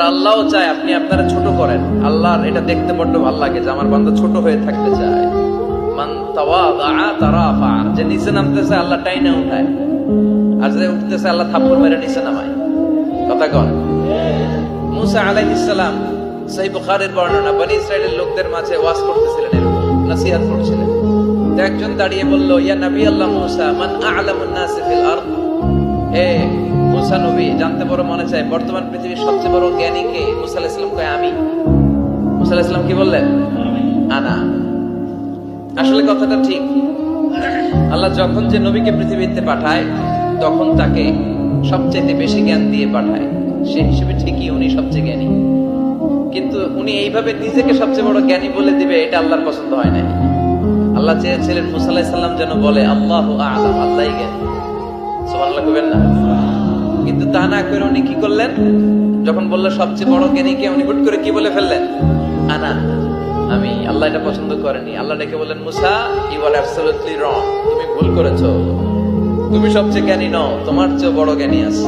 আল্লাহও চায় আপনি আপনারা ছোট করেন। আল্লাহর এটা দেখতে বড্ড ভালো লাগে যে আমার বান্দা ছোট হয়ে থাকতে চায়। মান তাওয়াদা তারাফা, যে নিচে নামতেছে আল্লাহ টাইনা উঠায়, আর যে উঠতেছে আল্লাহ থাপ্পড় মেরে নিচে নামায়। কথা কন। মুসা আলাইহিস সালাম, সহিহ বুখারীর বর্ণনা, বনি ইসরাইলের লোকদের মাঝে ওয়াজ করতেছিলেন, এরকম নসিহত করছিলেন। তো একজন দাঁড়িয়ে বলল, ইয়া নবী আল্লাহ মুসা, মান আ'লামুন নাস ফিল আরদ। হে মুসা নবী, জানতে বড় মনে চায় বর্তমান পৃথিবীর সবচেয়ে বড় জ্ঞানী কে? মুসা আলাইহিস সালাম কয় আমি। মুসা আলাইহিস সালাম কি বললেন? আনা। আসলে কথাটা ঠিক। আল্লাহ যখন যে নবীকে পৃথিবীতে পাঠায় তখন তাকে সবচেয়ে বেশি জ্ঞান দিয়ে পাঠায়, সেই হিসেবে ঠিকই উনি সবচেয়ে জ্ঞানী। কিন্তু উনি এইভাবে নিজেকে সবচেয়ে বড় জ্ঞানী বলে দিবে, এটা আল্লাহর পছন্দ হয় না। আল্লাহ চেয়েছিলেন মুসা আলাইহিস সালাম যেন বলে আল্লাহু আ'লাম, আল্লাহই জ্ঞানী। সুবহানাল্লাহ কইবেন না? কিন্তু তা না করে উনি কি করলেন? যখন বললো সবচেয়ে বড় জ্ঞানী কে, উনি হুট করে কি বলে ফেললেন? আনা, আমি। আল্লাহ এটা পছন্দ করেনি। আল্লাহ ডেকে বললেন, মুসা, ইউ আর অ্যাবসলিউটলি রং, তুমি ভুল করেছো। তুমি সবচেয়ে জ্ঞানী নও, তোমার চেয়ে বড় জ্ঞানী আছে।